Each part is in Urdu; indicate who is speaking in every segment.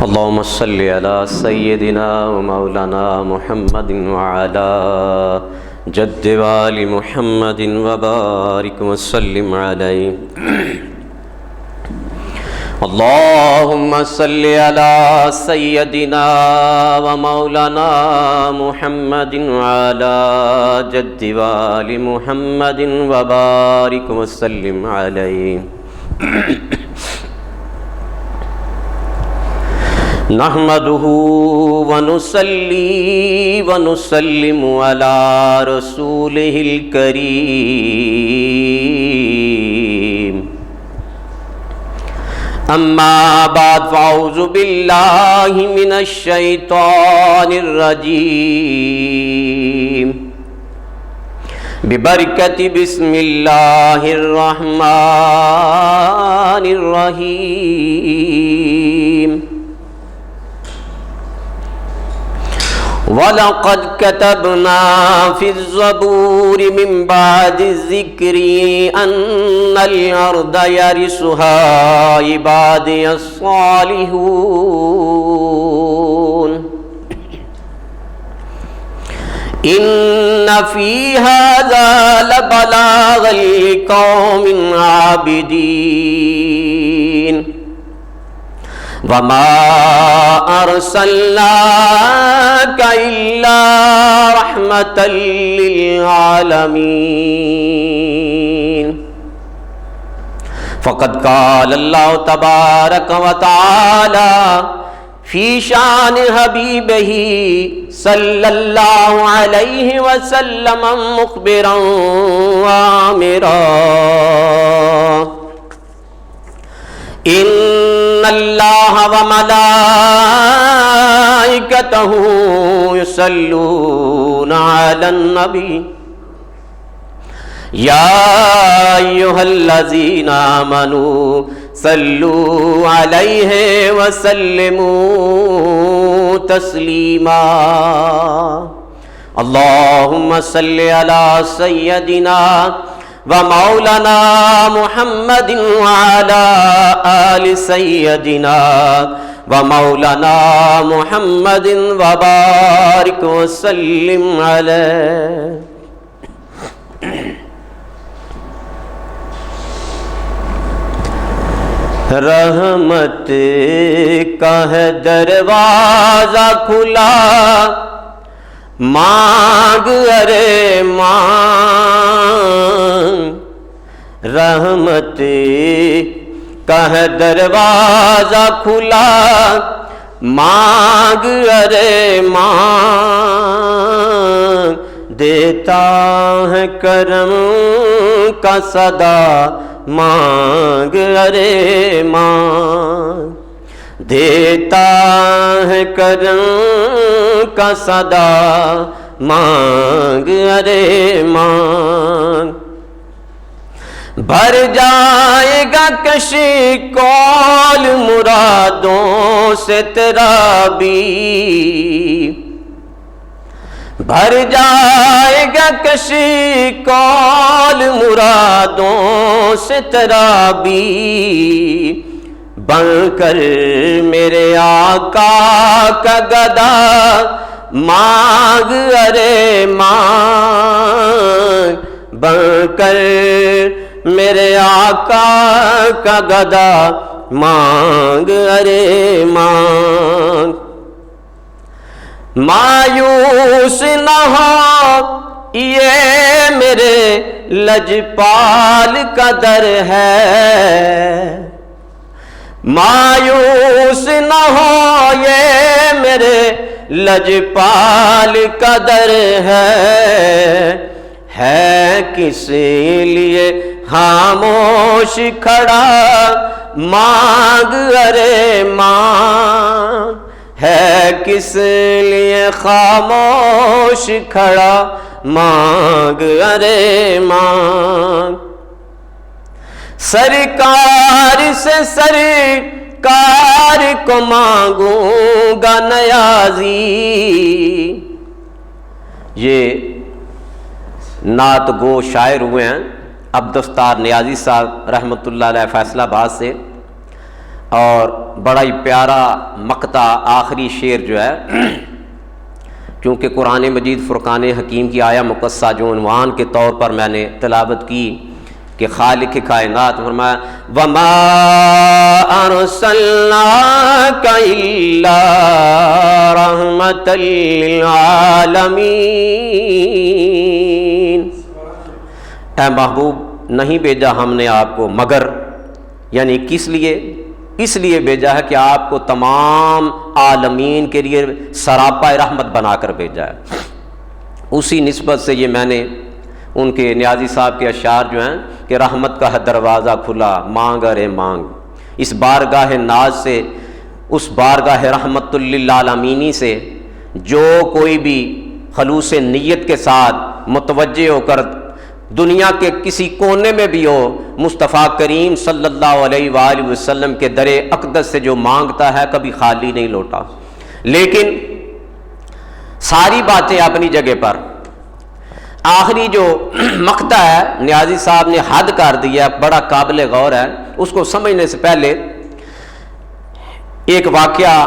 Speaker 1: اللهم صل على سيدنا ومولانا محمد وعلى جد وآل محمد وبارك وسلم عليه. اللهم صل على سيدنا ومولانا محمد وعلى جد وآل محمد وبارك وسلم عليه. نحمده ونصلي ونسلم على رسوله الكريم. اما بعد فاعوذ بالله من الشيطان الرجيم. ببركة بسم الله الرحمن الرحيم. وَلَقَدْ كَتَبْنَا فِي الزَّبُورِ مِنْ بَعْدِ الذِّكْرِ أَنَّ الْأَرْضَ يَرِثُهَا عِبَادِيَ الصَّالِحُونَ. إِنَّ فِي هَذَا لَبَلَاغًا لِقَوْمٍ عَابِدِينَ. وَمَا أَرْسَلْنَاكَ إِلَّا رَحْمَةً لِلْعَالَمِينَ. فقد قال الله تبارك وتعالى في شان حبيبه صلى الله عليه وسلم مخبرا وآمرا. إن الله وملائكته يصلون على النبي يا أيها الذين آمنوا صلوا عليه وسلموا تسليما. اللهم صل على سيدنا ومولانا محمد وعلى آل سيدنا ومولانا محمد وبارك وسلم عليه. رحمت کا ہے دروازہ کھلا، مانگ ارے مانگ. رحمت کا ہے دروازہ کھلا، مانگ ارے مانگ. دیتا ہے کرم کا صدا، مانگ ارے مانگ. دیتا ہے کرم کا صدا، مانگ ارے مانگ. بھر جائے گا کشی کول مرادوں سے تیرا بھی. بھر جائے گا کشی کول مرادوں سے تیرا بھی. بن کر میرے آقا کا گدا، مانگ ارے مانگ. بن کر میرے آقا کا گدا، مانگ ارے مانگ. مایوس نہ ہو یہ میرے لجپال کا در ہے. مایوس نہ ہو یہ میرے لجپال کا در ہے کس لیے خاموش کھڑا، مانگ ارے مانگ. ہے کس لیے خاموش کھڑا، مانگ ارے مانگ. سرکار سے سرکار کو مانگوں گا نیازی. یہ نعت گو شاعر ہوئے ہیں عبدالستار نیازی صاحب رحمۃ اللہ علیہ فیصلہ آباد سے. اور بڑا ہی پیارا مقطع آخری شعر جو ہے، چونکہ قرآن مجید فرقان حکیم کی آیا مقصہ جو عنوان کے طور پر میں نے تلاوت کی کہ خالق کائنات فرمایا وَمَا أَرْسَلْنَاكَ إِلَّا رَحْمَةً لِّلْعَالَمِينَ، اے محبوب نہیں بھیجا ہم نے آپ کو مگر، یعنی کس لیے؟ اس لیے بھیجا ہے کہ آپ کو تمام عالمین کے لیے سراپا رحمت بنا کر بھیجا ہے۔ اسی نسبت سے یہ میں نے ان کے نیازی صاحب کے اشعار جو ہیں کہ رحمت کا ہے دروازہ کھلا مانگ ارے مانگ، اس بارگاہ ناز سے، اس بارگاہ رحمت للعالمینی سے جو کوئی بھی خلوص نیت کے ساتھ متوجہ ہو کر دنیا کے کسی کونے میں بھی ہو مصطفیٰ کریم صلی اللہ علیہ وآلہ وسلم کے در اقدس سے جو مانگتا ہے کبھی خالی نہیں لوٹا۔ لیکن ساری باتیں اپنی جگہ پر، آخری جو مقطع ہے نیازی صاحب نے حد کر دیا، بڑا قابل غور ہے، اس کو سمجھنے سے پہلے ایک واقعہ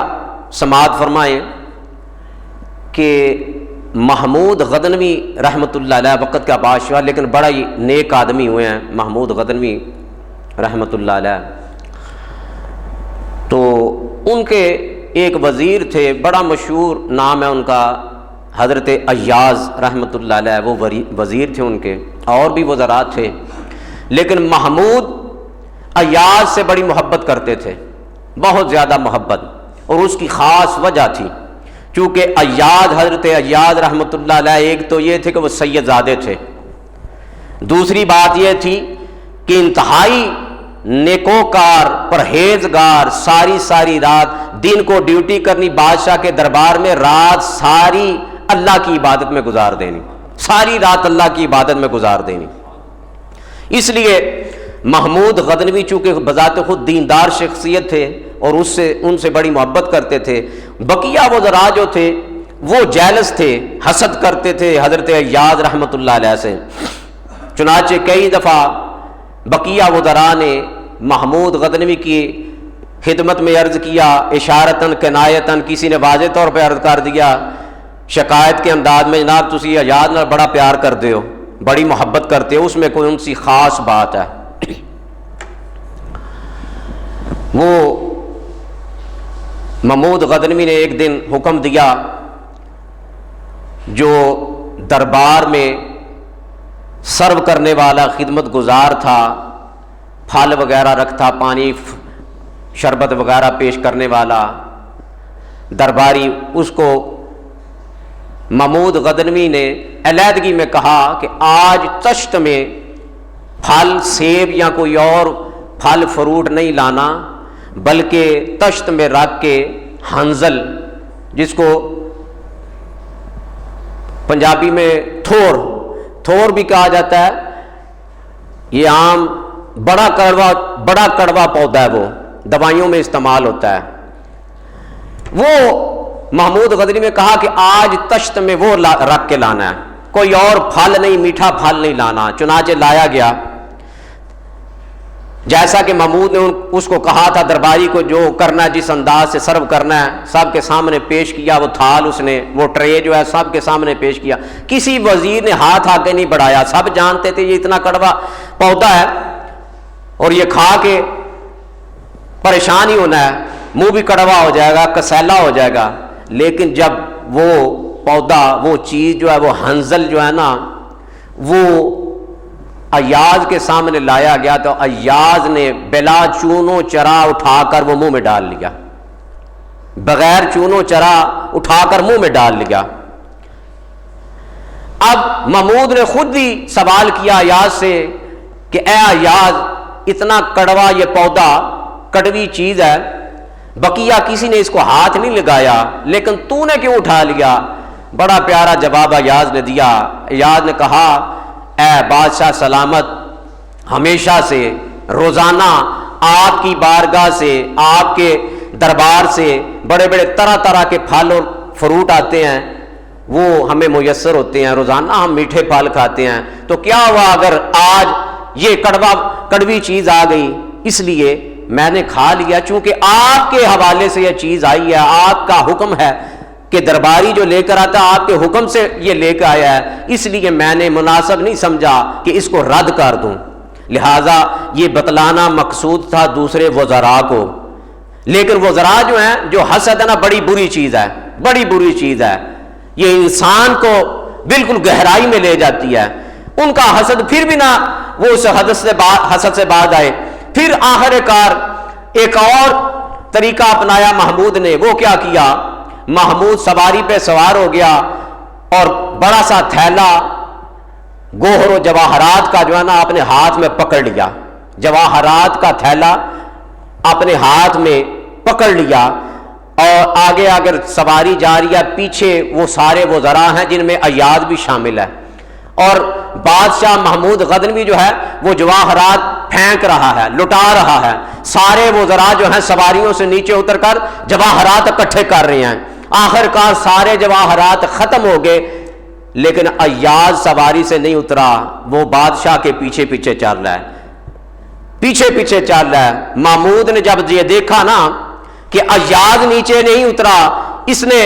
Speaker 1: سماعت فرمائیں کہ محمود غزنوی رحمۃ اللہ علیہ، وقت کا بادشاہ لیکن بڑا ہی نیک آدمی ہوئے ہیں محمود غزنوی رحمۃ اللہ علیہ، تو ان کے ایک وزیر تھے، بڑا مشہور نام ہے ان کا، حضرت ایاز رحمۃ اللہ علیہ، وہ وزیر تھے ان کے، اور بھی وزراء تھے، لیکن محمود ایاز سے بڑی محبت کرتے تھے، بہت زیادہ محبت، اور اس کی خاص وجہ تھی، چونکہ ایاز، حضرت ایاز رحمۃ اللہ علیہ، ایک تو یہ تھے کہ وہ سید زادے تھے، دوسری بات یہ تھی کہ انتہائی نیکوکار پرہیزگار، ساری رات دن کو ڈیوٹی کرنی بادشاہ کے دربار میں، رات ساری اللہ کی عبادت میں گزار دینی، ساری رات اللہ کی عبادت میں گزار دینی۔ اس لیے محمود غزنوی چونکہ بذات خود دیندار شخصیت تھے اور ان سے بڑی محبت کرتے تھے، بقیہ وزراء جو تھے وہ جیلس تھے، حسد کرتے تھے حضرت ایاز رحمۃ اللہ علیہ سے، چنانچہ کئی دفعہ بقیہ وزراء نے محمود غزنوی کی خدمت میں عرض کیا، اشارتاً کنایتاً، کسی نے واضح طور پہ عرض کر دیا شکایت کے انداز میں، جناب تسی ایاز نال بڑا پیار کرتے ہو، بڑی محبت کرتے ہو، اس میں کوئی ان سی خاص بات ہے۔ وہ محمود غزنوی نے ایک دن حکم دیا، جو دربار میں سرو کرنے والا خدمت گزار تھا، پھل وغیرہ رکھتا، پانی شربت وغیرہ پیش کرنے والا درباری، اس کو محمود غزنوی نے علیحدگی میں کہا کہ آج تشت میں پھل، سیب یا کوئی اور پھل فروٹ نہیں لانا، بلکہ تشت میں رکھ کے ہنزل، جس کو پنجابی میں تھور بھی کہا جاتا ہے، یہ عام بڑا کڑوا پودا ہے، وہ دوائیوں میں استعمال ہوتا ہے۔ وہ محمود غزنوی نے کہا کہ آج تشت میں وہ رکھ کے لانا ہے، کوئی اور پھل نہیں، میٹھا پھل نہیں لانا، چنانچہ لایا گیا جیسا کہ محمود نے اس کو کہا تھا، درباری کو جو کرنا ہے، جس انداز سے سرو کرنا ہے، سب کے سامنے پیش کیا، وہ تھال اس نے، وہ ٹرے جو ہے سب کے سامنے پیش کیا، کسی وزیر نے ہاتھ آگے نہیں بڑھایا، سب جانتے تھے یہ اتنا کڑوا پودا ہے اور یہ کھا کے پریشان ہی ہونا ہے، منہ بھی کڑوا ہو جائے گا، کسیلا ہو جائے گا، لیکن جب وہ پودا، وہ چیز جو ہے، وہ ہنزل جو ہے نا، وہ ایاز کے سامنے لایا گیا تو ایاز نے بلا چونو چرا اٹھا کر وہ منہ میں ڈال لیا، بغیر چونو چرا اٹھا کر منہ میں ڈال لیا۔ اب محمود نے خود ہی سوال کیا ایاز سے کہ اے ایاز، اتنا کڑوا یہ پودا، کڑوی چیز ہے، بقیہ کسی نے اس کو ہاتھ نہیں لگایا، لیکن تو نے کیوں اٹھا لیا؟ بڑا پیارا جواب ایاز نے دیا۔ ایاز نے کہا، اے بادشاہ سلامت، ہمیشہ سے روزانہ آپ کی بارگاہ سے، آپ کے دربار سے بڑے بڑے طرح کے پھل اور فروٹ آتے ہیں، وہ ہمیں میسر ہوتے ہیں، روزانہ ہم میٹھے پھل کھاتے ہیں، تو کیا ہوا اگر آج یہ کڑوی چیز آ گئی؟ اس لیے میں نے کھا لیا، چونکہ آپ کے حوالے سے یہ چیز آئی ہے، آپ کا حکم ہے کہ درباری جو لے کر آتا ہے آپ کے حکم سے یہ لے کر آیا ہے، اس لیے میں نے مناسب نہیں سمجھا کہ اس کو رد کر دوں، لہٰذا یہ بتلانا مقصود تھا دوسرے وزراء کو۔ لیکن وزراء جو ہیں، جو حسد ہے نا، بڑی بری چیز ہے، بڑی بری چیز ہے، یہ انسان کو بالکل گہرائی میں لے جاتی ہے۔ ان کا حسد پھر بھی نہ وہ اس حسد سے بعد آئے، پھر آخر کار ایک اور طریقہ اپنایا محمود نے۔ وہ کیا کیا؟ محمود سواری پہ سوار ہو گیا اور بڑا سا تھیلا گوہر و جواہرات کا جو ہے نا اپنے ہاتھ میں پکڑ لیا، جواہرات کا تھیلا اپنے ہاتھ میں پکڑ لیا، اور آگے اگر سواری جا رہی ہے، پیچھے وہ سارے وزراء ہیں جن میں ایاد بھی شامل ہے، اور بادشاہ محمود غزنوی جو ہے وہ جواہرات پھینک رہا ہے، لٹا رہا ہے، سارے وزراء جو ہیں سواریوں سے نیچے اتر کر جواہرات اکٹھے کر رہے ہیں، آخر کار سارے جواہرات ختم ہو گئے، لیکن ایاد سواری سے نہیں اترا، وہ بادشاہ کے پیچھے پیچھے چل رہا ہے، پیچھے پیچھے چل رہا ہے۔ محمود نے جب یہ دیکھا نا کہ ایاد نیچے نہیں اترا، اس نے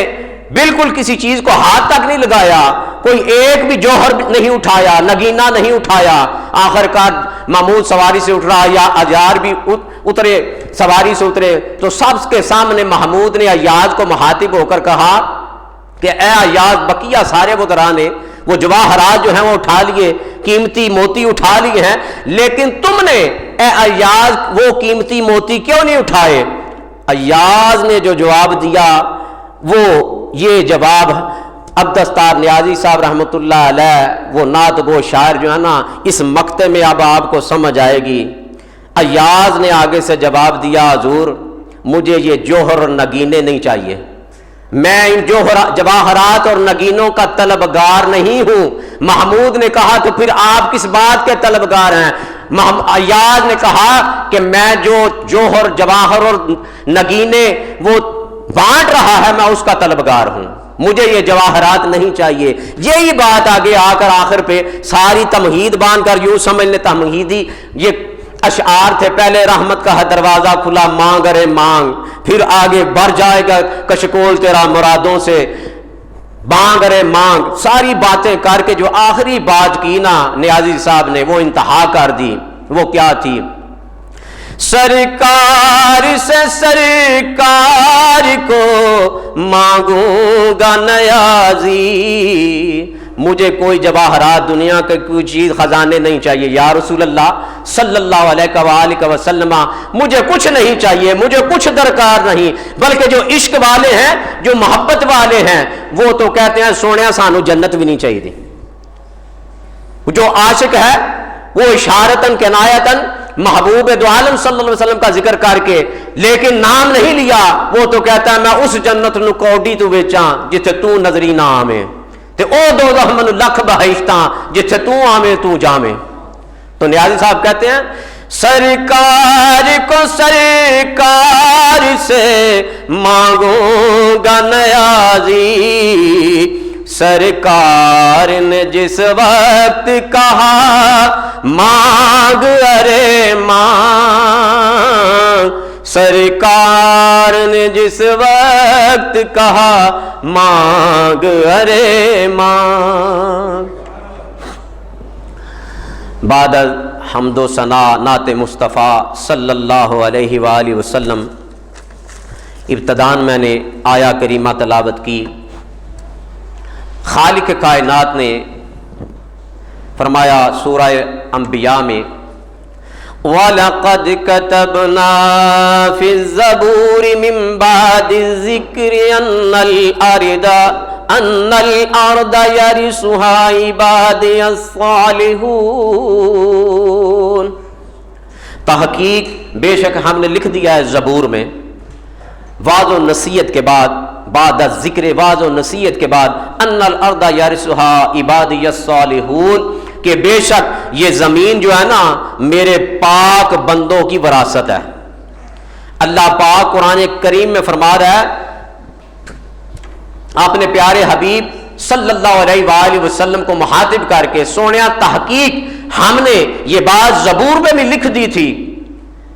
Speaker 1: بالکل کسی چیز کو ہاتھ تک نہیں لگایا، کوئی ایک بھی جوہر نہیں اٹھایا، نگینہ نہیں اٹھایا، آخر کار محمود سواری سے اٹھ رہا، یا ایاد بھی اترے، سواری سے اترے، تو سب کے سامنے محمود نے ایاد کو مخاطب ہو کر کہا کہ اے ایاد، بقیہ سارے وزراء نے وہ جواہرات جو ہیں وہ اٹھا لیے، قیمتی موتی اٹھا لیے ہیں، لیکن تم نے اے ایاد وہ قیمتی موتی کیوں نہیں اٹھائے؟ ایاز نے جو جواب دیا وہ یہ جواب عبدالستار نیازی صاحب رحمۃ اللہ علیہ، وہ نعت گو شاعر جو ہے نا، اس مقطع میں اب آپ کو سمجھ آئے گی۔ ایاز نے آگے سے جواب دیا، حضور مجھے یہ جوہر اور نگینے نہیں چاہیے، میں ان جواہرات اور نگینوں کا طلبگار نہیں ہوں۔ محمود نے کہا تو پھر آپ کس بات کے طلبگار ہیں؟ ایاز نے کہا کہ میں جو جوہر جواہر اور نگینے وہ بانٹ رہا ہے میں اس کا طلبگار ہوں، مجھے یہ جواہرات نہیں چاہیے۔ یہی بات آگے آ کر آخر پہ ساری تمہید باندھ کر، یوں سمجھ لیں تمہیدی یہ اشعار تھے، پہلے رحمت کا ہے دروازہ کھلا مانگ ارے مانگ، پھر آگے بڑھ جائے گا کشکول تیرا مرادوں سے مانگ ارے مانگ، ساری باتیں کر کے جو آخری بات کی نا نیازی صاحب نے وہ انتہا کر دی۔ وہ کیا تھی؟ سرکار سے سرکار کو مانگوں گا نیازی، مجھے کوئی جواہرات دنیا کے کوئی چیز خزانے نہیں چاہیے، یا رسول اللہ صلی اللہ علیہ وآلہ وسلم مجھے کچھ نہیں چاہیے، مجھے کچھ درکار نہیں، بلکہ جو عشق والے ہیں، جو محبت والے ہیں، وہ تو کہتے ہیں سونے سانو جنت بھی نہیں چاہیے تھی۔ جو عاشق ہے وہ اشارتاً کنایتاً محبوب دو عالم صلی اللہ علیہ وسلم کا ذکر کر کے لیکن نام نہیں لیا، وہ تو کہتا ہے میں اس جنت نو کوڈی تو ویچاں جتھے تو نظری نہ آویں، تے او دو من لکھ بہشتاں جتھے تو آویں تو جاویں۔ تو نیازی صاحب کہتے ہیں سرکار کو سرکار سے مانگوں گا نیازی، سرکار نے جس وقت کہا مانگ ارے مانگ، سرکار نے جس وقت کہا مانگ ارے مانگ۔ بعد حمد و ثنا نعت مصطفیٰ صلی اللہ علیہ وآلہ وسلم، ابتداً میں نے آیا کریمہ تلاوت کی۔ خالق کائنات نے فرمایا سورہ انبیاء میں وَلَقَدْ كَتَبْنَا فِي الزَّبُورِ مِن بَعْدِ الذِّكْرِ أَنَّ الْأَرْضَ يَرِثُهَا عِبَادِيَ الصَّالِحُونَ، تحقیق بے شک ہم نے لکھ دیا ہے زبور میں، واض و نصیحت کے بعد، بعد ذکر واض و نصیحت کے بعد، ان الارض یرثها عبادی الصالحون، کہ بے شک یہ زمین جو ہے نا میرے پاک بندوں کی وراثت ہے۔ اللہ پاک قرآن کریم میں فرما رہا ہے اپنے پیارے حبیب صلی اللہ علیہ وآلہ وسلم کو مخاطب کر کے، سونیا تحقیق ہم نے یہ بات زبور میں بھی لکھ دی تھی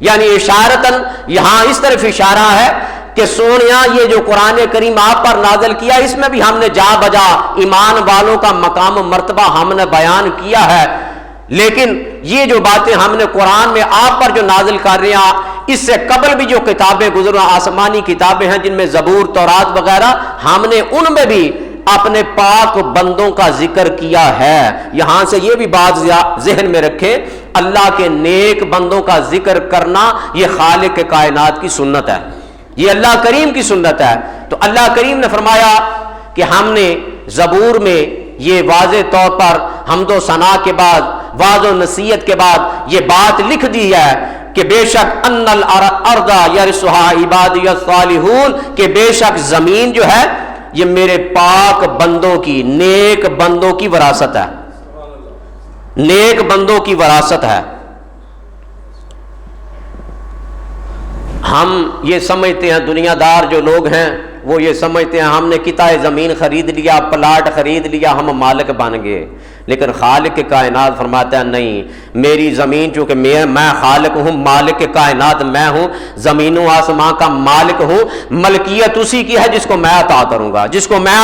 Speaker 1: یعنی اشارتن یہاں اس طرف اشارہ ہے کہ سونیا یہ جو قرآن کریم آپ پر نازل کیا اس میں بھی ہم نے جا بجا ایمان والوں کا مقام و مرتبہ ہم نے بیان کیا ہے، لیکن یہ جو باتیں ہم نے قرآن میں آپ پر جو نازل کر رہے ہیں اس سے قبل بھی جو کتابیں گزرا آسمانی کتابیں ہیں جن میں زبور، تورات وغیرہ، ہم نے ان میں بھی اپنے پاک بندوں کا ذکر کیا ہے۔ یہاں سے یہ بھی بات ذہن میں رکھیں، اللہ کے نیک بندوں کا ذکر کرنا یہ خالق کائنات کی سنت ہے، یہ اللہ کریم کی سنت ہے۔ تو اللہ کریم نے فرمایا کہ ہم نے زبور میں یہ واضح طور پر حمد و ثنا کے بعد، وعظ و نصیحت کے بعد یہ بات لکھ دی ہے کہ بے شک ان الارض یرثها عبادی الصالحون، کہ بے شک زمین جو ہے یہ میرے پاک بندوں کی، نیک بندوں کی وراثت ہے، نیک بندوں کی وراثت ہے۔ ہم یہ سمجھتے ہیں، دنیا دار جو لوگ ہیں وہ یہ سمجھتے ہیں ہم نے قطعہ زمین خرید لیا، پلاٹ خرید لیا، ہم مالک بن گئے، لیکن خالق کائنات فرماتا ہے نہیں، میری زمین چونکہ میں خالق ہوں، مالک کائنات میں ہوں، زمین و آسمان کا مالک ہوں، ملکیت اسی کی ہے جس کو میں عطا کروں گا، جس کو میں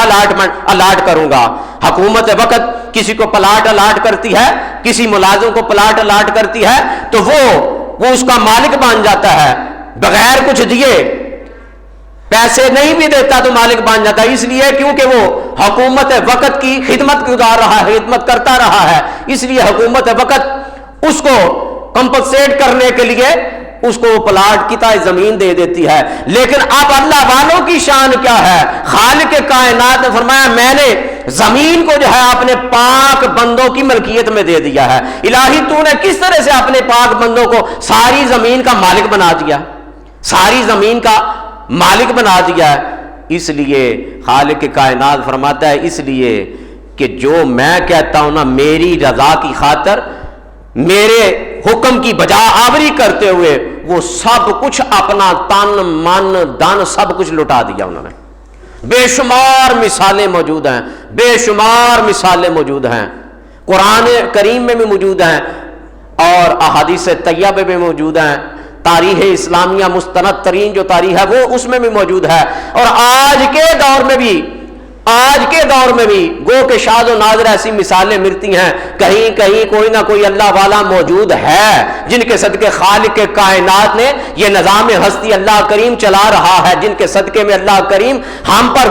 Speaker 1: الاٹ کروں گا۔ حکومت وقت کسی کو پلاٹ الاٹ کرتی ہے، کسی ملازم کو پلاٹ الاٹ کرتی ہے تو وہ اس کا مالک بن جاتا ہے، بغیر کچھ دیے، پیسے نہیں بھی دیتا تو مالک بن جاتا ہے، اس لیے کیونکہ وہ حکومت وقت کی خدمت گزار رہا ہے، خدمت کرتا رہا ہے، اس لیے حکومت وقت اس کو کمپنسیٹ کرنے کے لیے اس کو پلاٹ قطع زمین دے دیتی ہے۔ لیکن اب اللہ والوں کی شان کیا ہے؟ خالق کائنات نے فرمایا میں نے زمین کو جو ہے اپنے پاک بندوں کی ملکیت میں دے دیا ہے۔ الہی تو نے کس طرح سے اپنے پاک بندوں کو ساری زمین کا مالک بنا دیا، ساری زمین کا مالک بنا دیا ہے؟ اس لیے خالق کائنات فرماتا ہے اس لیے کہ جو میں کہتا ہوں نا، میری رضا کی خاطر میرے حکم کی بجا آوری کرتے ہوئے وہ سب کچھ اپنا تن من دن سب کچھ لٹا دیا انہوں نے۔ بے شمار مثالیں موجود ہیں، بے شمار مثالیں موجود ہیں، قرآن کریم میں بھی موجود ہیں اور احادیث طیبہ میں موجود ہیں، تاریخ اسلامیہ مستند ترین جو تاریخ ہے وہ اس میں بھی موجود ہے، اور آج کے دور میں بھی گو کہ شاذ و نادر ایسی مثالیں ملتی ہیں، کہیں کہیں کوئی نہ کوئی اللہ والا موجود ہے جن کے صدقے خالق کائنات نے یہ نظام ہستی اللہ کریم چلا رہا ہے، جن کے صدقے میں اللہ کریم ہم پر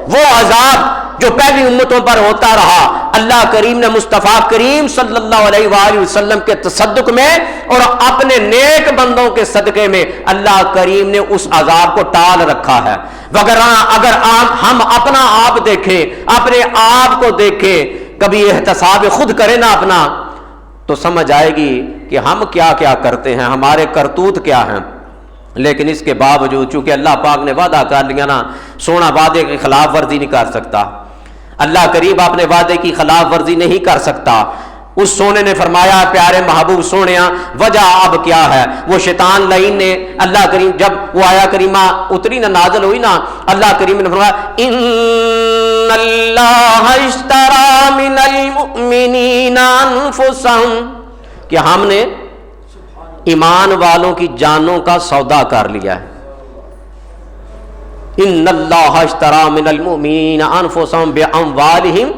Speaker 1: وہ عذاب جو پہلی امتوں پر ہوتا رہا، اللہ کریم نے مصطفیٰ کریم صلی اللہ علیہ وآلہ وسلم کے تصدق میں اور اپنے نیک بندوں کے صدقے میں اللہ کریم نے اس عذاب کو ٹال رکھا ہے۔ اگر ہم اپنا آپ دیکھیں، اپنے آپ کو دیکھیں، کبھی احتساب خود کریں نا اپنا، تو سمجھ آئے گی کہ ہم کیا کیا کرتے ہیں، ہمارے کرتوت کیا ہیں۔ لیکن اس کے باوجود چونکہ اللہ پاک نے وعدہ کر لیا نا، سونا وعدے کی خلاف ورزی نہیں کر سکتا، اللہ کریم اپنے وعدے کی خلاف ورزی نہیں کر سکتا۔ اس سونے نے فرمایا پیارے محبوب سونیا وجہ اب کیا ہے؟ وہ شیطان لعین نے اللہ کریم جب وہ آیا کریمہ اتری نا، نازل ہوئی نا، اللہ کریم نے فرمایا ان اللہ اشتری من المؤمنین انفسہم، کہ ہم نے ایمان والوں کی جانوں کا سودا کر لیا ہے۔ ان اللہ اشتری من المؤمنین انفسہم باموالہم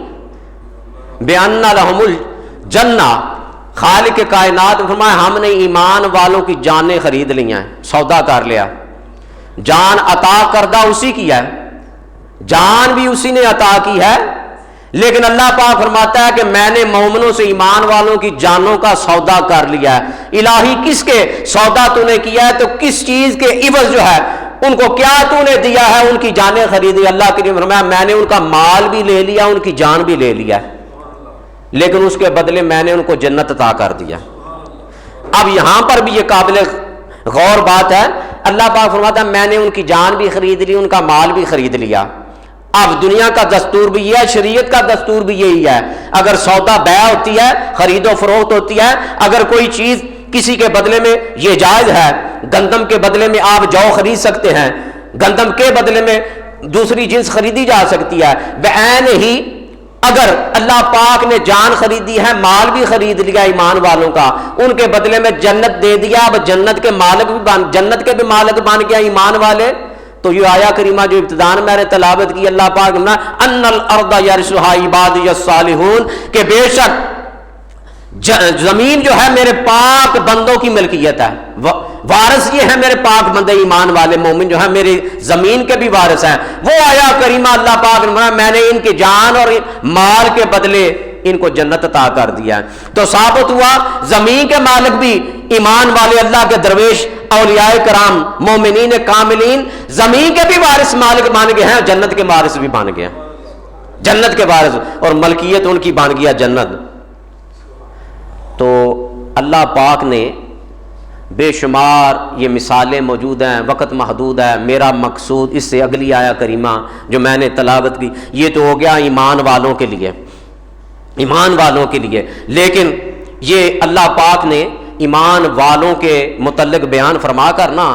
Speaker 1: بان لہم الجنہ، خالق کائنات نے فرمایا ہم نے ایمان والوں کی جانیں خرید لی ہیں، سودا کر لیا۔ جان عطا کردہ اسی کی ہے، جان بھی اسی نے عطا کی ہے، لیکن اللہ پاک فرماتا ہے کہ میں نے مومنوں سے ایمان والوں کی جانوں کا سودا کر لیا ہے۔ الہی کس کے سودا تو نے کیا ہے؟ تو کس چیز کے عوض جو ہے ان کو کیا تو نے دیا ہے؟ ان کی جانیں خریدی۔ اللہ کے لیے فرمایا میں نے ان کا مال بھی لے لیا، ان کی جان بھی لے لیا، لیکن اس کے بدلے میں نے ان کو جنت عطا کر دیا۔ اب یہاں پر بھی یہ قابل غور بات ہے، اللہ پاک فرماتا ہے میں نے ان کی جان بھی خرید لی، ان کا مال بھی خرید لیا۔ اب دنیا کا دستور بھی یہ ہے، شریعت کا دستور بھی یہی ہے، اگر سودا بیع ہوتی ہے، خرید و فروخت ہوتی ہے، اگر کوئی چیز کسی کے بدلے میں یہ جائز ہے، گندم کے بدلے میں آپ جو خرید سکتے ہیں، گندم کے بدلے میں دوسری جنس خریدی جا سکتی ہے، بعین ہی اگر اللہ پاک نے جان خریدی ہے، مال بھی خرید لیا ایمان والوں کا، ان کے بدلے میں جنت دے دیا، اب جنت کے بھی مالک بن گیا ایمان والے، تو یہ آیا کریمہ جو ابتداء میں نے تلاوت کی، اللہ پاک نے ان الارض یرثها عبادی الصالحون، کہ بے شک زمین جو ہے میرے پاک بندوں کی ملکیت ہے، وارث یہ ہے میرے پاک بندے ایمان والے مومن جو ہے میری زمین کے بھی وارث ہیں۔ وہ آیا کریمہ اللہ پاک نے میں نے ان کی جان اور مال کے بدلے ان کو جنت عطا کر دیا ہے۔ تو ثابت ہوا زمین کے مالک بھی ایمان والے اللہ کے درویش اولیاء کرام مومنین کاملین زمین کے بھی وارث مالک بن گئے ہیں، جنت کے وارث بھی بن گئے ہیں، جنت کے وارث، اور ملکیت ان کی بن گیا جنت۔ تو اللہ پاک نے بے شمار یہ مثالیں موجود ہیں، وقت محدود ہے، میرا مقصود اس سے اگلی آیا کریمہ جو میں نے تلاوت کی یہ تو ہو گیا ایمان والوں کے لیے، ایمان والوں کے لیے، لیکن یہ اللہ پاک نے ایمان والوں کے متعلق بیان فرما کر نا،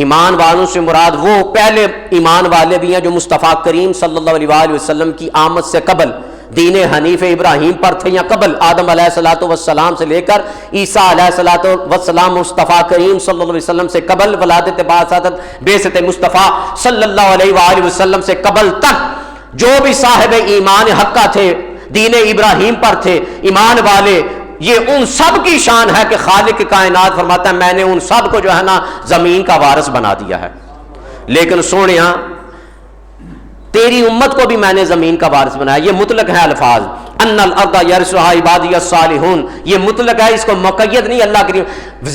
Speaker 1: ایمان والوں سے مراد وہ پہلے ایمان والے بھی ہیں جو مصطفیٰ کریم صلی اللہ علیہ وآلہ وسلم کی آمد سے قبل دین حنیف ابراہیم پر تھے، یا قبل آدم علیہ الصلوۃ والسلام سے لے کر عیسیٰ علیہ الصلوۃ والسلام مصطفیٰ کریم صلی اللہ علیہ وسلم سے قبل ولادت بعثت مصطفیٰ صلی اللہ علیہ وآلہ وسلم سے قبل تک جو بھی صاحب ایمان حقہ تھے، دین ابراہیم پر تھے، ایمان والے، یہ ان سب کی شان ہے کہ خالق کائنات فرماتا ہے میں نے ان سب کو جو ہے نا زمین کا وارث بنا دیا ہے، لیکن سونیا تیری امت کو بھی میں نے زمین کا وارث بنایا۔ یہ مطلق ہے الفاظ، ان الارض یرثها عبادی الصالحون، یہ مطلق ہے، اس کو مقید نہیں اللہ کریم۔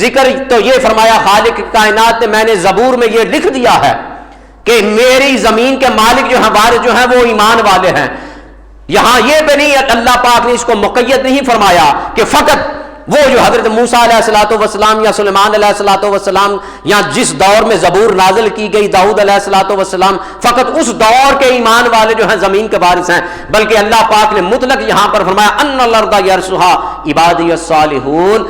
Speaker 1: ذکر تو یہ فرمایا خالق کائنات نے میں نے زبور میں یہ لکھ دیا ہے کہ میری زمین کے مالک جو ہیں وارث جو ہیں وہ ایمان والے ہیں۔ یہاں یہ بھی نہیں اللہ پاک نے اس کو مقید نہیں فرمایا کہ فقط وہ جو حضرت موسیٰ علیہ الصلوۃ والسلام یا سلیمان علیہ الصلوۃ والسلام یا جس دور میں زبور نازل کی گئی داؤد علیہ الصلوۃ والسلام فقط اس دور کے ایمان والے جو ہیں زمین کے وارث ہیں، بلکہ اللہ پاک نے مطلق یہاں پر فرمایا ان الارض یرثها عبادی الصالحون،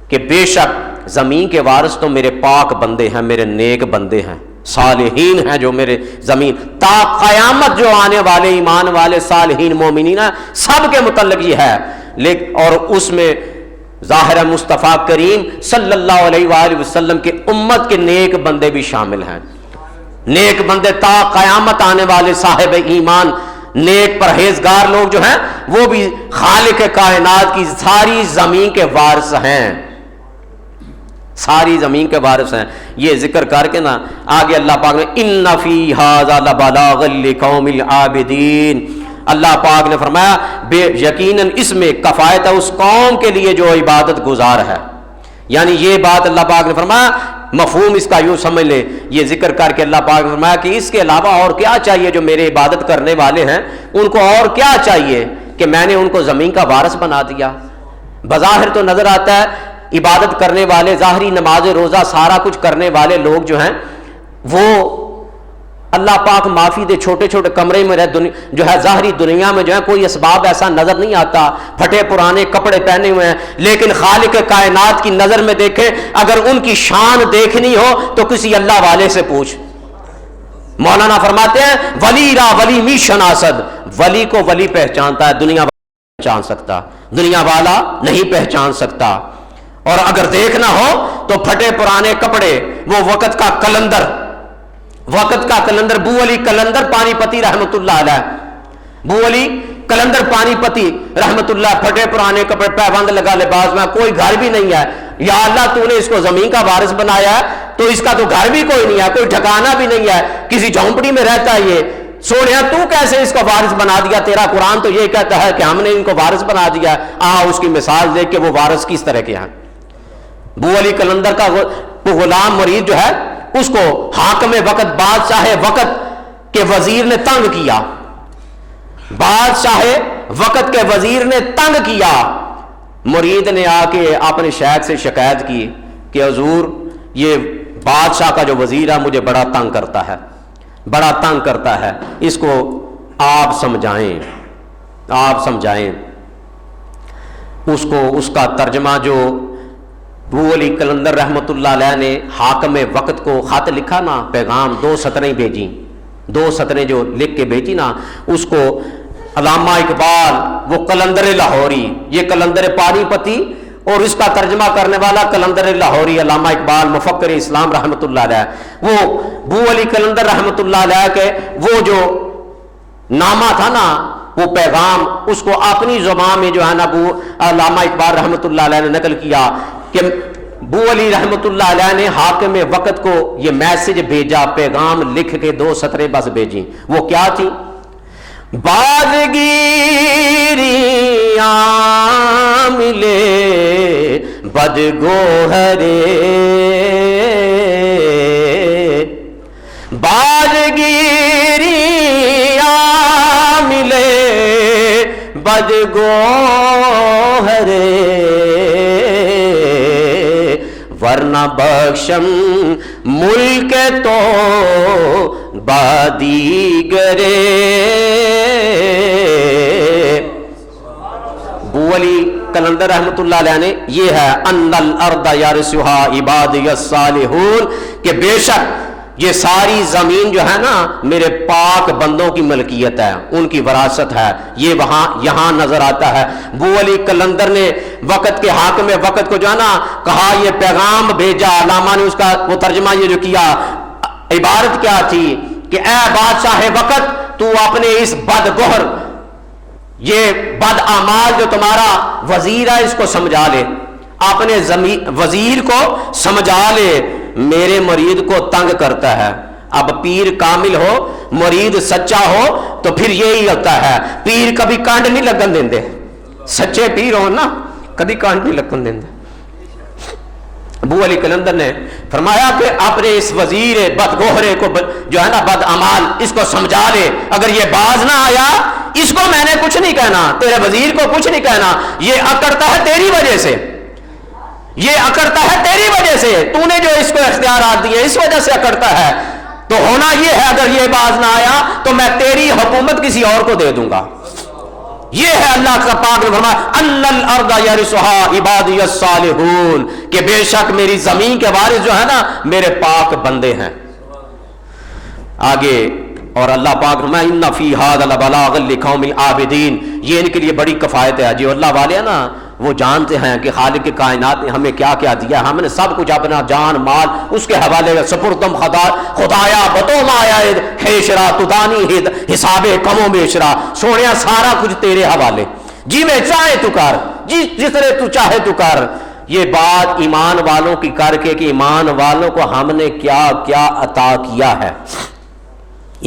Speaker 1: کہ بے شک زمین کے وارث تو میرے پاک بندے ہیں، میرے نیک بندے ہیں، صالحین ہیں جو میرے زمین تا قیامت جو آنے والے ایمان والے صالحین مومنین سب کے متعلق یہ ہے۔ لیکن اور اس میں ظاہر مصطفیٰ کریم صلی اللہ علیہ وآلہ وسلم کے امت کے نیک بندے بھی شامل ہیں، نیک بندے تا قیامت آنے والے صاحب ایمان نیک پرہیزگار لوگ جو ہیں وہ بھی خالق کائنات کی ساری زمین کے وارث ہیں، ساری زمین کے وارث ہیں۔ یہ ذکر کر کے نا آگے اللہ پاک نے ان فی ھذا لبلاغا لقوم العابدین، اللہ پاک نے فرمایا بے یقیناً اس میں کفایت ہے اس قوم کے لیے جو عبادت گزار ہے، یعنی یہ بات اللہ پاک نے فرمایا مفہوم اس کا یوں سمجھ لے، یہ ذکر کر کے اللہ پاک نے فرمایا کہ اس کے علاوہ اور کیا چاہیے جو میرے عبادت کرنے والے ہیں ان کو، اور کیا چاہیے کہ میں نے ان کو زمین کا وارث بنا دیا۔ بظاہر تو نظر آتا ہے عبادت کرنے والے ظاہری نماز روزہ سارا کچھ کرنے والے لوگ جو ہیں وہ اللہ پاک معافی دے چھوٹے چھوٹے کمرے میں جو ہے ظاہری دنیا میں جو ہے کوئی اسباب ایسا نظر نہیں آتا، پھٹے پرانے کپڑے پہنے ہوئے ہیں، لیکن خالق کائنات کی نظر میں دیکھیں اگر ان کی شان دیکھنی ہو تو کسی اللہ والے سے پوچھ۔ مولانا فرماتے ہیں ولی را ولی می شناسد، ولی کو ولی پہچانتا ہے، دنیا والا نہیں پہچان سکتا، دنیا والا نہیں پہچان سکتا۔ اور اگر دیکھنا ہو تو پھٹے پرانے کپڑے، وہ وقت کا کلندر بو علی کلندر پانی پتی رحمت اللہ علیہ، بو علی کلندر پانی پتی رحمت اللہ، پھٹے پرانے کپڑے، پیبند لگا لباس میں، کوئی گھر بھی نہیں ہے، یا اللہ تو نے اس کو زمین کا وارث بنایا ہے تو اس کا تو گھر بھی کوئی نہیں ہے، کوئی ٹھکانہ بھی نہیں ہے، کسی جھونپڑی میں رہتا ہے، یہ سوڑیا تو کیسے اس کو وارث بنا دیا؟ تیرا قرآن تو یہ کہتا ہے کہ ہم نے ان کو وارث بنا دیا۔ اس کی مثال دیکھ کے وہ وارث کس طرح کے ہیں۔ بو علی کلندر کا غلام مرید جو ہے اس کو حاکم وقت بادشاہ وقت کے وزیر نے تنگ کیا، بادشاہ وقت کے وزیر نے تنگ کیا، مرید نے آ کے اپنے شیخ سے شکایت کی کہ حضور یہ بادشاہ کا جو وزیر ہے مجھے بڑا تنگ کرتا ہے، اس کو آپ سمجھائیں۔ اس کو اس کا ترجمہ جو ابو علی کلندر رحمت اللہ علیہ نے حاکم وقت کو خط لکھا نا، پیغام 2 سطریں بھیجی، 2 سطریں جو لکھ کے بھیجی نا، اس کو علامہ اقبال وہ قلندر لاہوری، یہ قلندر پانی پتی اور اس کا ترجمہ کرنے والا قلندر لاہوری علامہ اقبال مفکر اسلام رحمۃ اللہ علیہ، وہ بو علی قلندر رحمۃ اللہ علیہ کے وہ جو نامہ تھا نا، وہ پیغام اس کو اپنی زبان میں جو ہے نا وہ علامہ اقبال رحمۃ اللہ علیہ نے نقل کیا کہ بو علی رحمۃ اللہ علیہ نے حاکم وقت کو یہ میسج بھیجا، پیغام لکھ کے 2 سطریں بس بھیجی، وہ کیا تھی؟ بازگیریاں ملے بدگوہرے، بازگیریاں ملے بدگوہرے، ورنہ بخشم ملک تو بادیگرے۔ بو علی قلندر رحمۃ اللہ علیہ نے یہ ہے ان الارض یرثھا عبادی الصالحون، کہ بے شک یہ ساری زمین جو ہے نا میرے پاک بندوں کی ملکیت ہے، ان کی وراثت ہے، یہ وہاں یہاں نظر آتا ہے۔ بو علی قلندر نے وقت کے حاکم وقت کو جو ہے نا کہا، یہ پیغام بھیجا، علامہ نے اس کا وہ ترجمہ یہ جو کیا، عبارت کیا تھی کہ اے بادشاہ وقت، تو اپنے اس بدگوہر، یہ بد اعمال جو تمہارا وزیر ہے اس کو سمجھا لے، اپنے وزیر کو سمجھا لے، میرے مرید کو تنگ کرتا ہے۔ اب پیر کامل ہو، مرید سچا ہو تو پھر یہی ہوتا ہے، پیر کبھی کانڈ نہیں لگن دیندے، سچے پیر ہو نا کبھی کانڈ نہیں لگن دیندے۔ ابو علی قلندر نے فرمایا کہ اپنے اس وزیر بدگوہرے کو جو ہے نا بد اعمال، اس کو سمجھا لے، اگر یہ باز نہ آیا اس کو میں نے کچھ نہیں کہنا، تیرے وزیر کو کچھ نہیں کہنا، یہ اکڑتا ہے تیری وجہ سے، یہ اکڑتا ہے تیری وجہ سے، تو نے جو اس کو اختیارات دیے اس وجہ سے اکڑتا ہے، تو ہونا یہ ہے اگر یہ باز نہ آیا تو میں تیری حکومت کسی اور کو دے دوں گا۔ یہ ہے اللہ کا پاک نے فرمایا ان الارض یرثھا عبادی الصالحون، کہ بے شک میری زمین کے وارث جو ہے نا میرے پاک بندے ہیں۔ آگے اور اللہ پاک فرمایا ان فی ھذا لبلاغا لقوم عابدین، یہ ان کے لیے بڑی کفایت ہے۔ جو اللہ والے ہیں نا وہ جانتے ہیں کہ خالق کائنات نے ہمیں کیا کیا دیا، ہم نے سب کچھ اپنا جان مال اس کے حوالے سپردم خدایا بتو مایا خیشرا تدانی حساب کمو بیشرا، سونیا سارا کچھ تیرے حوالے، جی میں چاہے تو کر، جس طرح تو چاہے تو کر۔ یہ بات ایمان والوں کی کر کے کہ ایمان والوں کو ہم نے کیا کیا عطا کیا ہے،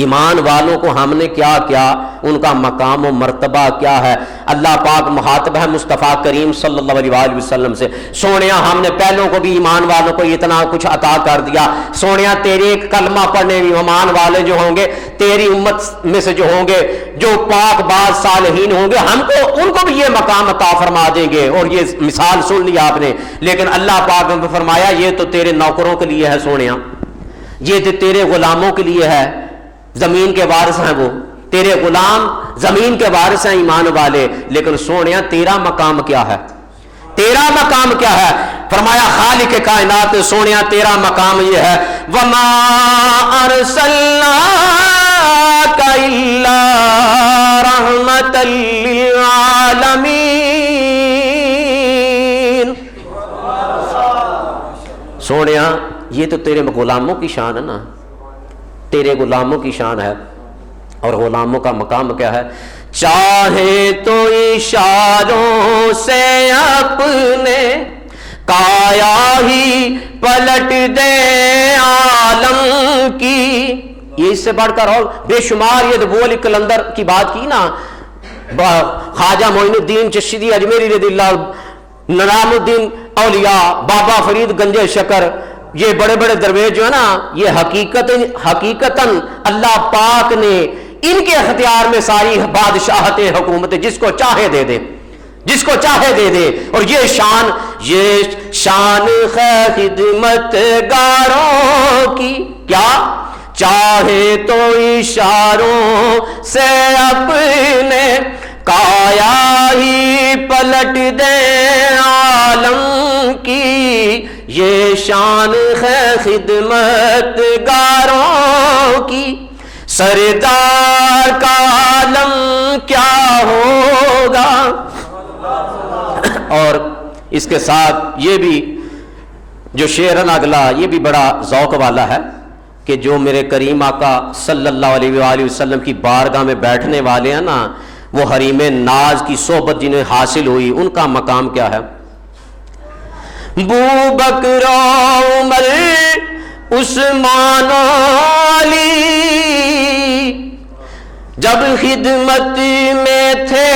Speaker 1: ایمان والوں کو ہم نے کیا کیا، ان کا مقام و مرتبہ کیا ہے۔ اللہ پاک مخاطب ہے مصطفیٰ کریم صلی اللہ علیہ وآلہ وسلم سے، سونیا ہم نے پہلوں کو بھی ایمان والوں کو اتنا کچھ عطا کر دیا، سونیا تیرے کلمہ پڑھنے ایمان والے جو ہوں گے، تیری امت میں سے جو ہوں گے، جو پاک باز صالحین ہوں گے، ہم کو ان کو بھی یہ مقام عطا فرما دیں گے۔ اور یہ مثال سن لی آپ نے، لیکن اللہ پاک نے فرمایا یہ تو تیرے نوکروں کے لیے ہے سونیا، یہ تو تیرے غلاموں کے لیے ہے، زمین کے وارث ہیں وہ، تیرے غلام زمین کے وارث ہیں ایمان والے، لیکن سونیا تیرا مقام کیا ہے، تیرا مقام کیا ہے؟ فرمایا خالق کائنات سونیا تیرا مقام یہ ہے وَمَا أَرْسَلْنَاكَ إِلَّا رَحْمَةً لِّلْعَالَمِينَ۔ سونیا یہ تو تیرے غلاموں کی شان ہے نا، تیرے غلاموں کی شان ہے، اور غلاموں کا مقام کیا ہے؟ چاہے تو اشاروں سے اپنے کایا ہی پلٹ دے عالم کی۔ یہ اس سے بڑھ کر اور بے شمار، یہ تو وہ علی قلندر کی بات کی نا، خواجہ معین الدین چشتی اجمیری رضی اللہ، نظام الدین اولیاء، بابا فرید گنج شکر، یہ بڑے بڑے درویش جو ہے نا، یہ حقیقتاً اللہ پاک نے ان کے اختیار میں ساری بادشاہت حکومت، جس کو چاہے دے دے، جس کو چاہے دے دے۔ اور یہ شان خدمت گاروں کی، کیا چاہے تو اشاروں سے اپنے کایا ہی پلٹ دے عالم کی، یہ شان ہے خدمت گاروں کی۔ سردار کا عالم کیا ہوگا. اور اس کے ساتھ یہ بھی جو شعر اگلا یہ بھی بڑا ذوق والا ہے کہ جو میرے کریم آقا صلی اللہ علیہ وآلہ وسلم کی بارگاہ میں بیٹھنے والے ہیں نا، وہ حریم ناز کی صحبت جنہیں حاصل ہوئی ان کا مقام کیا ہے. بوبکر عمر عثمان علی جب خدمت میں تھے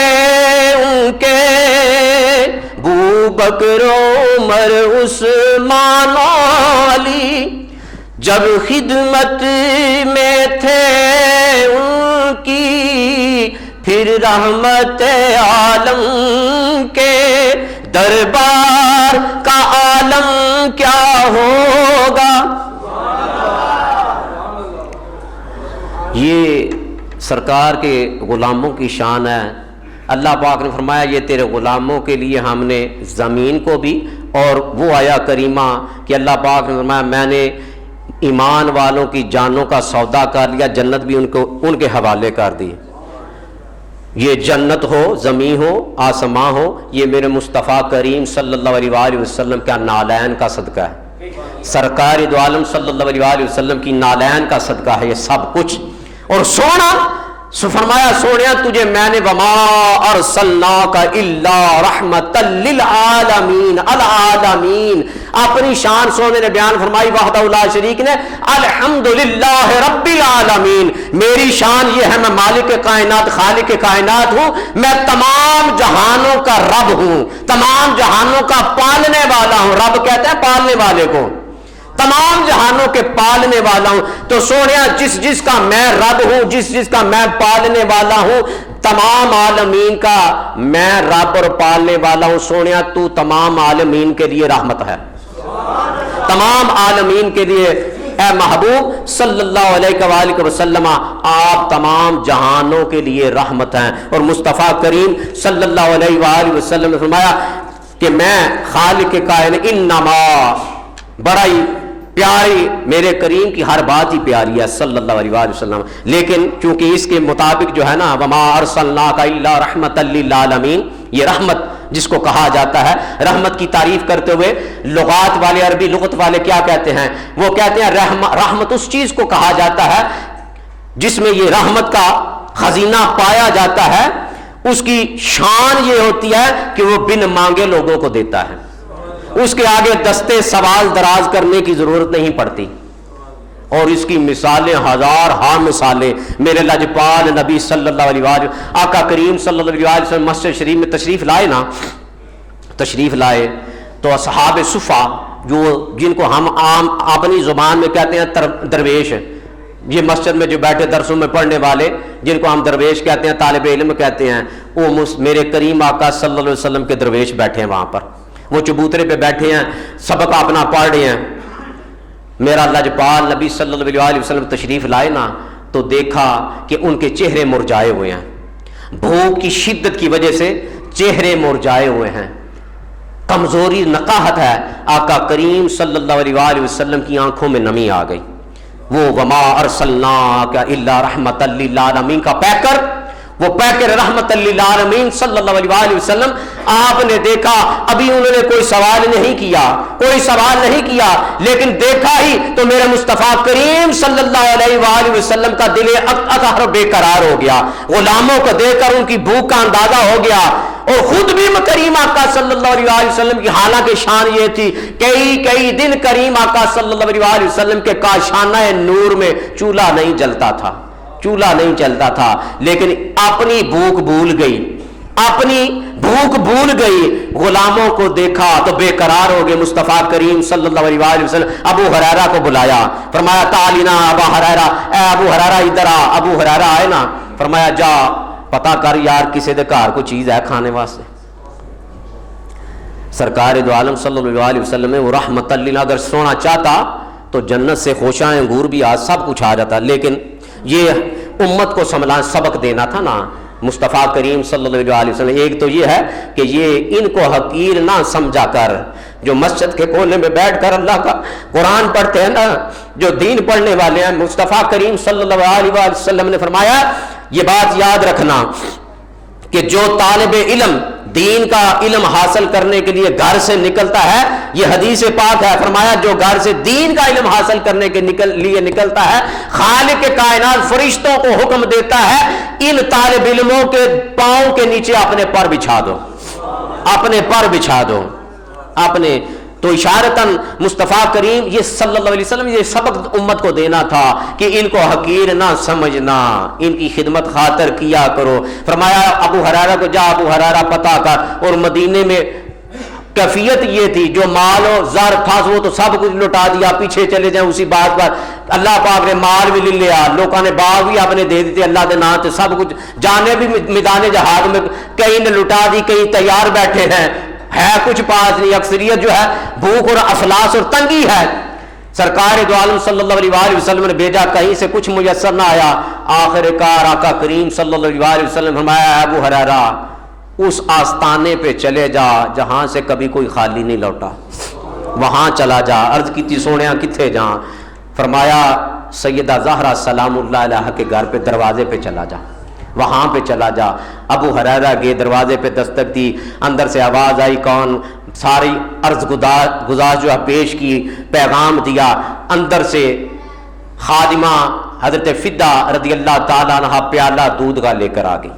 Speaker 1: ان کے، بوبکر عمر عثمان علی جب خدمت میں تھے ان کی، پھر رحمت عالم کے دربار کا عالم کیا ہوگا. یہ سرکار کے غلاموں کی شان ہے. اللہ پاک نے فرمایا یہ تیرے غلاموں کے لیے ہم نے زمین کو بھی، اور وہ آیا کریمہ کہ اللہ پاک نے فرمایا میں نے ایمان والوں کی جانوں کا سودا کر لیا، جنت بھی ان کے حوالے کر دی. یہ جنت ہو، زمین ہو، آسماں ہو، یہ میرے مصطفیٰ کریم صلی اللہ علیہ وآلہ وسلم کا نالین کا صدقہ ہے. سرکار دو عالم صلی اللہ علیہ وآلہ وسلم کی نالین کا صدقہ ہے یہ سب کچھ. اور سونا فرمایا سونیا تجھے میں نے وما ارسلناک الا رحمتا للعالمین، العالمین اپنی شان سونے نے بیان فرمائی وحدہ لا شریک نے، الحمدللہ رب العالمین. میری شان یہ ہے میں مالک کائنات خالق کائنات ہوں، میں تمام جہانوں کا رب ہوں، تمام جہانوں کا پالنے والا ہوں. رب کہتے ہیں پالنے والے کو، تمام جہانوں کے پالنے والا ہوں. تو سونیا جس جس کا میں رب ہوں، جس جس کا میں پالنے والا ہوں، تمام عالمین کا میں رب اور پالنے والا ہوں. سونیا تو تمام عالمین کے لیے رحمت ہے، تمام عالمین کے لیے. اے محبوب صلی اللہ علیہ وآلہ وسلم آپ تمام جہانوں کے لیے رحمت ہیں. اور مصطفیٰ کریم صلی اللہ علیہ وآلہ وسلم نے فرمایا کہ میں خالق کائنات انما، بڑا ہی پیاری میرے کریم کی ہر بات ہی پیاری ہے صلی اللہ علیہ وآلہ وسلم. لیکن چونکہ اس کے مطابق جو ہے نا وما ارسلناک الا رحمتا للعالمین، یہ رحمت جس کو کہا جاتا ہے، رحمت کی تعریف کرتے ہوئے لغات والے، عربی لغت والے کیا کہتے ہیں؟ وہ کہتے ہیں رحمت اس چیز کو کہا جاتا ہے جس میں یہ رحمت کا خزینہ پایا جاتا ہے. اس کی شان یہ ہوتی ہے کہ وہ بن مانگے لوگوں کو دیتا ہے، اس کے آگے دستے سوال دراز کرنے کی ضرورت نہیں پڑتی. اور اس کی مثالیں ہزار ہاں مثالیں. میرے لجپال نبی صلی اللہ علیہ وآلہ آقا کریم صلی اللہ علیہ وسلم مسجد شریف میں تشریف لائے نا، تشریف لائے تو اصحاب صفا جو جن کو ہم عام اپنی زبان میں کہتے ہیں درویش، یہ مسجد میں جو بیٹھے درسوں میں پڑھنے والے جن کو ہم درویش کہتے ہیں، طالب علم کہتے ہیں، وہ میرے کریم آقا صلی اللہ علیہ وسلم کے درویش بیٹھے ہیں وہاں پر. وہ چبوترے پہ بیٹھے ہیں، سبق اپنا پڑھ رہے ہیں. میرا لجپال نبی صلی اللہ علیہ وسلم تشریف لائے نا تو دیکھا کہ ان کے چہرے مرجھائے ہوئے ہیں، بھوک کی شدت کی وجہ سے چہرے مرجھائے ہوئے ہیں، کمزوری نقاہت ہے. آقا کریم صلی اللہ علیہ وسلم کی آنکھوں میں نمی آ گئی. وہ وما ارسلناک الا رحمتا للعالمین کا پیکر، وہ پیکر رحمت للعالمین صلی اللہ علیہ وسلم آپ نے دیکھا. ابھی انہوں نے کوئی سوال نہیں کیا، کوئی سوال نہیں کیا، لیکن دیکھا ہی تو میرے مصطفیٰ کریم صلی اللہ علیہ وآلہ وسلم کا دل اطہر بے قرار ہو گیا. غلاموں کو دیکھ کر ان کی بھوک کا اندازہ ہو گیا. اور خود بھی کریم آقا صلی اللہ علیہ وسلم کی حالانکہ شان یہ تھی کئی دن کریم آقا صلی اللہ علیہ وسلم کے کاشانہ نور میں چولہا نہیں جلتا تھا، چولہا نہیں چلتا تھا. لیکن اپنی بھوک بھول گئی، اپنی بھوک بھول گئی. غلاموں کو دیکھا تو بے قرار ہو گئے. مصطفیٰ کریم صلی اللہ علیہ وسلم ابو ہریرہ کو بلایا، فرمایا تعالینا ابا ہریرہ، اے ابو ہریرہ ادھر آ. ابو ہریرہ آئے نا، فرمایا جا پتا کر یار کسی دے گھر کوئی چیز ہے کھانے واسطے. سرکار دو عالم صلی اللہ علیہ وسلم میں وہ رحمت اللہ، اگر سونا چاہتا تو جنت سے خوشاں انگور بھی آج سب کچھ آ جاتا. لیکن یہ امت کو سمجھانا سبق دینا تھا نا مصطفیٰ کریم صلی اللہ علیہ وسلم. ایک تو یہ ہے کہ یہ ان کو حقیر نہ سمجھا کر، جو مسجد کے کونے میں بیٹھ کر اللہ کا قرآن پڑھتے ہیں نا، جو دین پڑھنے والے ہیں، مصطفیٰ کریم صلی اللہ علیہ وسلم نے فرمایا یہ بات یاد رکھنا کہ جو طالب علم دین کا علم حاصل کرنے کے لیے گھر سے نکلتا ہے، یہ حدیث پاک ہے، فرمایا جو گھر سے دین کا علم حاصل کرنے کے لیے نکلتا ہے، خالق کائنات فرشتوں کو حکم دیتا ہے ان طالب علموں کے پاؤں کے نیچے اپنے پر بچھا دو، اپنے پر بچھا دو اپنے۔ تو اشارتاً مصطفیٰ کریم یہ صلی اللہ علیہ وسلم یہ سبق امت کو دینا تھا کہ ان کو حقیر نہ سمجھنا، ان کی خدمت خاطر کیا کرو۔ فرمایا ابو ہریرہ کو جا ابو ہریرہ پتہ کر، اور مدینے میں کیفیت یہ تھی جو مال و زر تھا وہ تو سب کچھ لٹا دیا، پیچھے چلے جائیں اسی بات پر، اللہ پاک نے مال بھی لے لیا، لوگوں نے باغ بھی اپنے دے دیتے اللہ کے نام سے، سب کچھ جانے بھی میدان جہاد میں کئی نے لٹا دی، کئی تیار بیٹھے ہیں، ہے کچھ پاس نہیں، اکثریت جو ہے بھوک اور افلاس اور تنگی ہے۔ سرکار دو عالم صلی اللہ علیہ وسلم نے بھیجا، کہیں سے کچھ میسر نہ آیا، آخر کار آقا کریم صلی اللہ علیہ وسلم فرمایا ابو ہریرہ اس آستانے پہ چلے جا جہاں سے کبھی کوئی خالی نہیں لوٹا، وہاں چلا جا۔ عرض کی سونیا کتھے جہاں؟ فرمایا سیدہ زہرا سلام اللہ علیہ کے گھر پہ دروازے پہ چلا جا، وہاں پہ چلا جا۔ ابو ہریرہ گئے، دروازے پہ دستک دی، اندر سے آواز آئی، کون؟ ساری عرض گزاش جو ہے پیش کی، پیغام دیا، اندر سے خادمہ حضرت فدہ رضی اللہ تعالیٰ عنہ پیالہ دودھ کا لے کر آ گئی،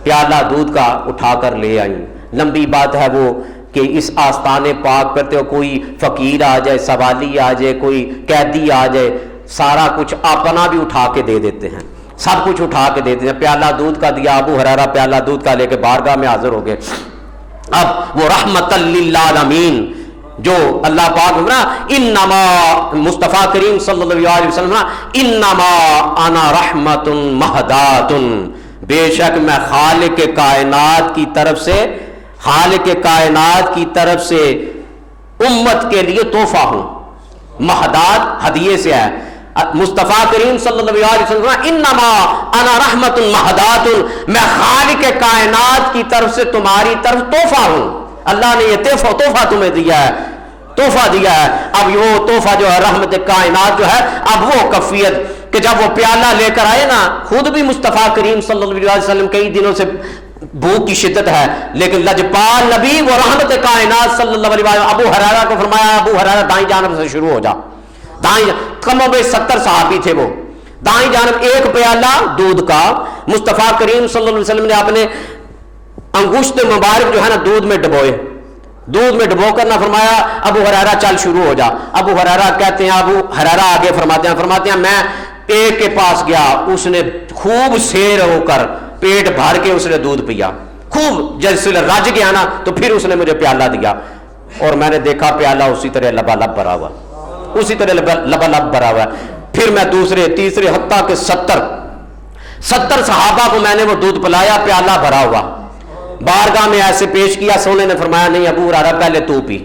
Speaker 1: پیالہ دودھ کا اٹھا کر لے آئیں۔ لمبی بات ہے وہ کہ اس آستانے پاک پر تو کوئی فقیر آ جائے، سوالی آ جائے، کوئی قیدی آ جائے، سارا کچھ اپنا بھی اٹھا کے دے دیتے ہیں، سب کچھ اٹھا کے دیتے ہیں۔ پیالہ دودھ کا دیا، ابو ہریرہ پیالہ دودھ کا لے کے بارگاہ میں حاضر ہو گئے۔ اب وہ رحمت للعالمین جو اللہ پاک نا انما مصطفیٰ کریم صلی اللہ علیہ وسلم انما انا رحمت مہدات، بے شک میں خالق کائنات کی طرف سے، خالق کائنات کی طرف سے امت کے لیے تحفہ ہوں۔ مہدات ہدیے سے ہے، مصطفیٰ کریم صلی اللہ علیہ وسلم انما انا رحمت مہدات، میں خالق کائنات کی طرف سے تمہاری طرف تحفہ ہوں، اللہ نے یہ تحفہ تمہیں دیا ہے، تحفہ دیا ہے۔ اب وہ تحفہ جو ہے رحمت کائنات جو ہے، اب وہ کفیت کہ جب وہ پیالہ لے کر آئے نا، خود بھی مصطفیٰ کریم صلی اللہ علیہ وسلم کئی دنوں سے بھوک کی شدت ہے، لیکن لجپال نبی وہ رحمت کائنات صلی اللہ علیہ وسلم ابو ہریرہ کو فرمایا ابو ہریرہ دائیں جانب سے شروع ہو جا، دائیں کم و بیش 70 صحابی تھے، وہ دائیں جانب ایک پیالہ دودھ کا مصطفیٰ کریم صلی اللہ علیہ وسلم نے اپنے انگشت مبارک جو ہے نا دودھ میں ڈبوئے، دودھ میں ڈبو کر نہ فرمایا ابو ہریرہ چل شروع ہو جا۔ ابو ہریرہ کہتے ہیں، ابو ہریرہ آگے فرماتے ہیں میں ایک کے پاس گیا، اس نے خوب سیر ہو کر پیٹ بھر کے اس نے دودھ پیا، خوب جیسے رج گیا نا تو پھر اس نے مجھے پیالہ دیا، اور میں نے دیکھا پیالہ اسی طرح لبالب بھرا ہوا، اسی طرح لبالب بھرا ہوا ہے۔ پھر میں دوسرے تیسرے حتیٰ کہ 70 صحابہ کو میں نے وہ دودھ پلایا، پیالہ بھرا ہوا، بارگاہ میں ایسے پیش کیا، سونے نے فرمایا نہیں ابو ہریرہ پہلے تو پی۔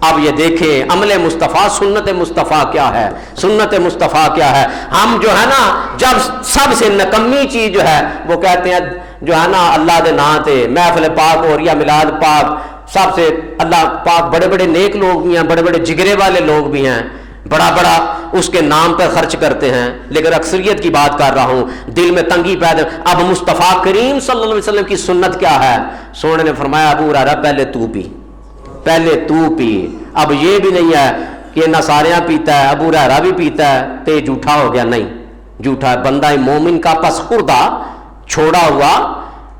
Speaker 1: اب یہ دیکھیں عمل مصطفیٰ، سنت مصطفیٰ کیا ہے، سنت مصطفیٰ کیا ہے۔ ہم جو ہے نا جب سب سے نکمی چیز جو ہے وہ کہتے ہیں جو ہے نا اللہ دے نام تے محفل پاک ہو رہی ہے، میلاد پاک، سب سے اللہ پاک بڑے بڑے نیک لوگ بھی ہیں، بڑے بڑے جگرے والے لوگ بھی ہیں، بڑا بڑا اس کے نام پر خرچ کرتے ہیں، لیکن اکثریت کی بات کر رہا ہوں، دل میں تنگی پیدا۔ اب مصطفیٰ کریم صلی اللہ علیہ وسلم کی سنت کیا ہے؟ سونے نے فرمایا ابو ہریرہ پہلے تو پی، پہلے تو پی۔ اب یہ بھی نہیں ہے کہ نصاریاں پیتا ہے، ابو ہریرہ بھی پیتا ہے تے جھوٹا ہو گیا، نہیں، جھوٹا ہے۔ بندہ مومن کا پس خوردہ چھوڑا ہوا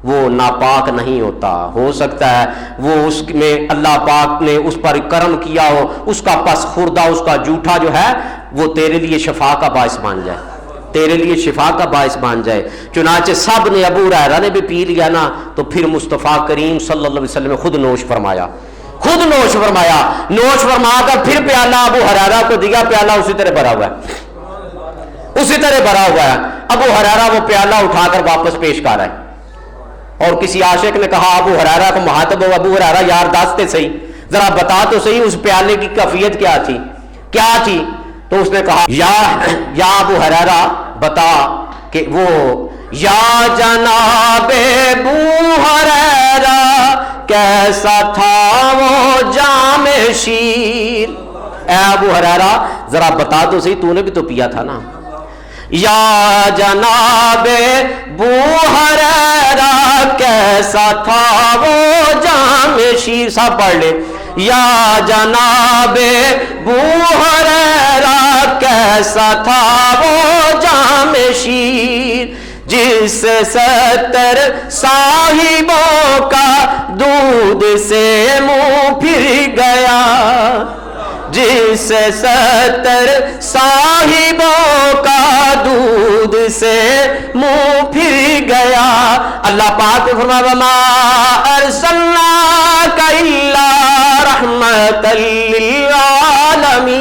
Speaker 1: وہ ناپاک نہیں ہوتا، ہو سکتا ہے وہ اس میں اللہ پاک نے اس پر کرم کیا ہو، اس کا پس خوردہ، اس کا جھوٹا جو ہے وہ تیرے لیے شفا کا باعث بن جائے، تیرے لیے شفا کا باعث بن جائے۔ چنانچہ سب نے، ابو ہریرہ نے بھی پی لیا نا، تو پھر مصطفیٰ کریم صلی اللہ علیہ وسلم نے خود نوش فرمایا، خود نوش فرمایا، نوش فرما کر پھر پیالہ ابو ہریرہ کو دیا، پیالہ اسی طرح بھرا ہوا ہے، اسی طرح بھرا ہوا ہے۔ ابو ہریرہ وہ پیالہ اٹھا کر واپس پیش کر رہا ہے، اور کسی عاشق نے کہا ابو ہریرہ کو مخاطب ہو، ابو ہریرہ یار داستے صحیح، ذرا بتا تو صحیح اس پیالے کی کیفیت کیا تھی، کیا تھی؟ تو اس نے کہا یا ابو ہریرہ بتا کہ وہ یا جناب ابو ہریرہ کیسا تھا وہ جام شیر، اے ابو ہریرہ ذرا بتا تو صحیح، تو نے بھی تو پیا تھا نا۔ یا جناب ابو ہریرہ کیسا تھا وہ جام شیر، سب پڑھ لے، یا جناب بو ہریرہ کیسا تھا وہ جام شیر، جس 70 صاحبوں کا دودھ سے منہ پھر گیا، جس 70 صاحبوں کا دودھ سے منہ پھر گیا۔ اللہ پاک نے فرمایا وما ارسلناک الا رحمۃ للعالمین،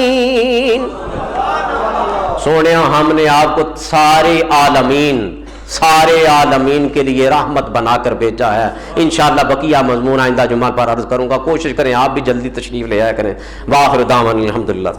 Speaker 1: سونے ہم نے آپ کو سارے عالمین کے لیے رحمت بنا کر بھیجا ہے۔ انشاءاللہ بقیہ مضمون آئندہ جمعہ پر عرض کروں گا، کوشش کریں آپ بھی جلدی تشریف لے آیا کریں۔ وآخر دعوانا الحمدللہ۔